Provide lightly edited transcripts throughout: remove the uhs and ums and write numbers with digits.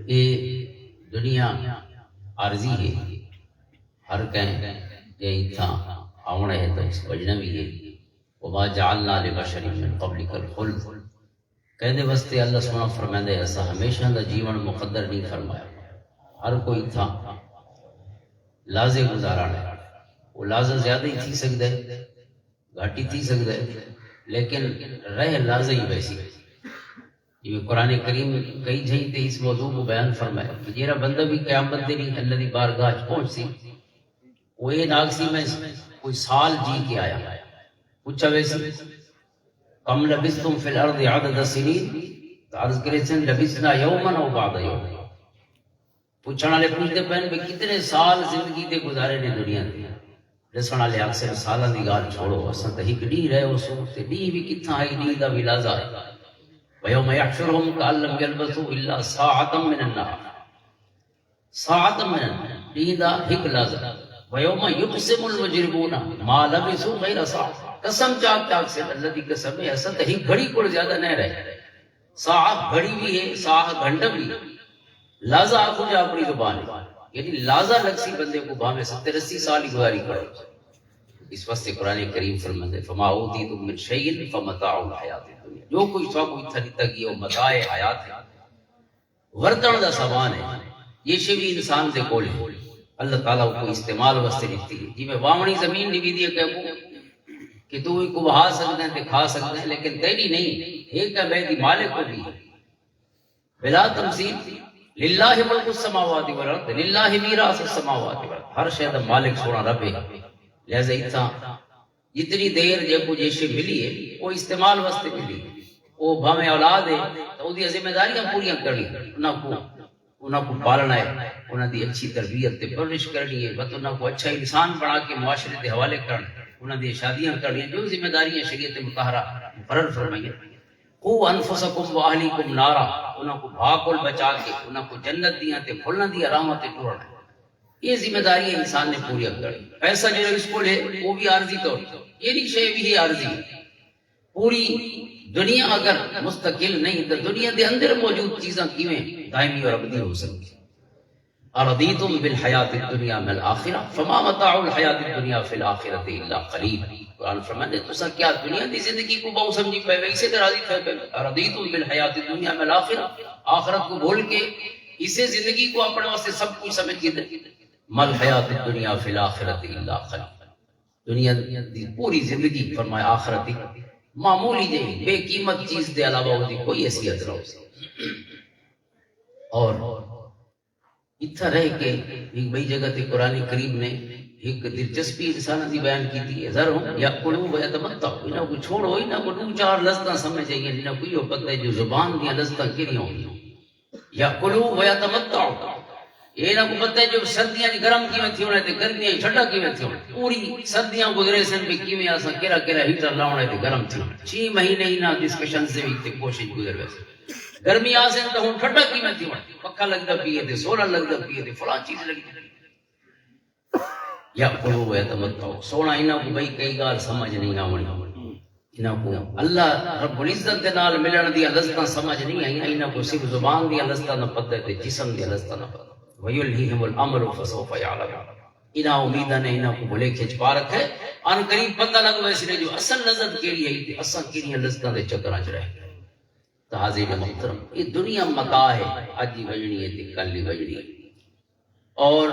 یہ دنیا عارضی ہے، ہر کہیں یہ تھا آونا ہے تو اس اجنبی ہے۔ وما جعلنا لبشر من قبلک الخلد، کہنے واسطے اللہ سبحانہ فرمائے ایسا ہمیشہ دا جیون مقدر نہیں فرمایا، ہر کوئی تھا لازے گزارا ہے، وہ لازہ زیادہ ہی تھی سکتا ہے، گھاٹی تھی سکتا ہے، لیکن رہ لازہ ہی ویسی۔ یہ قرآن کریم کئی جہیں تے اس موضوع کو بیان فرمایا کہ جیرا بندہ بھی قیامت دے نہیں اللہ دی بارگاہ پہنچ سی، وہ یہ ناگ سی میں کوئی سال جی کے آیا، پوچھا ویسی کم لبثتم فی الارض عدد سنین، تو عرض کرے سن لبثنا یوما او بعد یوم، پوچھنا والے پوچھتے پہن بھی کتنے سال زندگی دے گزارے نے دنیا دے، دسن والے اکثر سالاں دی گال چھوڑو، اساں تے ایک ڈی رہے اس تے ڈی بھی کتھاں آئی، ڈی دا بھی لازا ہے۔ وَيَوْمَ يَحْشُرُهُمْ كَأَن لَّمْ يَلْبَثُوا إِلَّا سَاعَةً مِّنَ النَّهَارِ، ساعة من النهار ڈی دا ایک لازا۔ وَيَوْمَ يُقْسِمُ الْمُجْرِمُونَ مَا لَبِثُوا غَيْرَ سَاعَةٍ، قسم چاک چاک سے اللہ دی قسم ہے ایسا تے ایک گھڑی کو زیادہ نہ رہے، ساعت گھڑی بھی ہے، ساعت گھنٹہ بھی ہے، لازا آخو جا اپنی زبان ہے، یعنی لازا لگسی بندے کو بھامے 70-80 سال ہی گزاری کرو۔ اس واسطے قرآن کریم فرماتے فما اوتیتم من شیء فمتاع الحیات الدنیا، جو کوئی سو کوئی تھا گیا وہ متاع حیات ہے، ورتن دا سامان ہے، یہ شے بھی انسان دے کول ہے، اللہ تعالیٰ کو استعمال واسطے دیتی ہے۔ جی میں وامنی زمین نہیں دی کہ کہ تو کو بہا سکتے ہیں تے کھا سکتے ہیں، لیکن تیری نہیں، ایک ہے بے دی مالک کو بھی بلا تمثیل، للہ ملک السماوات والارض، للہ میراث السماوات والارض، ہر شے دا مالک سونا رب ہے۔ لہذا اتھا جتنی دیر جے کو جیشے ملی ہے وہ استعمال واسطے ملی ہے، وہ بھامے اولاد ہے تو وہ ذمہ داریاں پوریاں کرنی، انہاں کو پالنا ہے، انہاں دی اچھی تربیت تے پرورش کرنی ہے، بس انہاں کو اچھا انسان بنا کے معاشرے دے حوالے کرنا، انہاں دی شادیاں کرنی، جو ذمہ داریاں شریعت مطہرہ مقرر فرمائی۔ قوا انفسکم واہلیکم نارا، انہاں کو بھاکل بچا کے انہاں کو جنت دیاں تے پھلنا دی رحمت تے ٹورنا ہے، یہ ذمہ داری انسان نے پوری کرنی۔ پیسہ جو اس کو ہے وہ بھی عارضی طور یہ نہیں شے بھی عارضی، پوری دنیا اگر مستقل نہیں تو دنیا دے اندر موجود چیزاں کیویں دائمی اور ابدی ہو سکتی۔ اردیتم بالحیات الدنیا من الآخرہ فما متاع الحیات الدنیا فی الآخرۃ الا قلیل، قرآن فرماتے تسا کیا دنیا دی زندگی کو بہت سمجھی پے ویسے تے راضی تھے پے، اردیتم بالحیات الدنیا من الآخرہ، آخرت کو بھول کے اسے زندگی کو اپنے واسطے سب کچھ سمجھ کے مل حیات الدنیا فی الآخرۃ الا قلیل، دنیا دی پوری زندگی فرمایا آخرت معمولی جی بے قیمت چیز دے علاوہ اس کی کوئی حیثیت نہ ہو سکتی۔ اور اتھا رہ کے ایک بئی جگہ تے قرآن کریم نے ایک دلچسپی انسان دی بیان کی تھی، ذرہم یاکلوا ویتمتعوا، انہاں کو چھوڑو، انہاں کو دو چار لذتاں سمجھ آئیں، انہاں کو یہ پتہ ہے جو زبان دی لذتاں کیڑیاں ہوندیاں، یاکلوا ویتمتعوا، یہ نہ کو پتہ ہے جو سردیاں دی گرم کیویں تھی ہونے تے گرمیاں ٹھنڈا کیویں تھی ہونے، پوری سردیاں گزرے سن بھی کیویں اساں کیڑا کیڑا ہیٹر لاونے تے گرم تھی، 6 مہینے ہی نہ ڈسکشن سے بھی تے کوشش گزر ویسے، گرمی آسن تو ہن ٹھنڈا کیویں تھی ہونے، پکھا لگدا پیے تے سولر لگدا پیے تے فلاں چیز لگدی، یا کلو ویتمتعوا، سونا انہاں کو بھئی کئی گال سمجھ نہیں آونی، انہاں کو اللہ رب العزت دے نال ملن دی لذتاں سمجھ نہیں آئیں، انہاں کو صرف زبان دی لذتاں نہ پتہ تے جسم دی لذتاں نہ پتہ، وَيُلْهِهِمُ الْأَمْرُ فَسَوْفَ يَعْلَمُونَ، انہاں امیدہ نے انہاں کو بھلے کھچ پا رکھے، ان قریب پتہ لگ ویسے جو اصل لذت کیڑی ہے تے اساں کیڑیاں لذتاں دے چکراں وچ رہ گئے۔ حاضرین محترم، یہ دنیا متاع ہے، اج ہی وجنی ہے تے کل ہی وجنی ہے، اور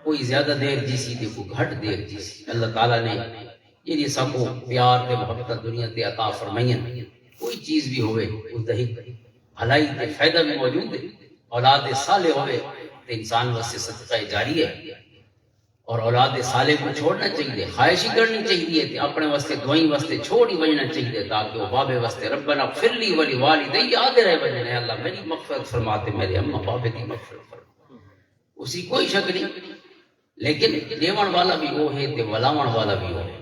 کوئی زیادہ دیر جیسی تے کوئی گھٹ دیر جیسی، اللہ تعالیٰ نے یہ سب کو پیار تے محبت دنیا تے عطا فرمائیں، کوئی چیز بھی ہوئے اس دہی بھلائی تے فائدہ بھی موجود ہے، اولاد صالح ہوئے تے انسان واسطے صدقہ جاری ہے، اور اولاد صالح کو چھوڑنا چاہیے، خواہشی کرنی چاہیے تے اپنے واسطے دعائیں واسطے چھوڑی بجنا چاہیے، تاکہ وہ بابے واسطے ربنا اغفر لی ولی والدی یاد رہے بجنے، اللہ میری مغفرت فرماتے میرے اماں بابے کی مغفرت فرما، اسی کوئی شک نہیں، لیکن دیون والا بھی وہ ہے تے ولاون والا بھی وہ ہے۔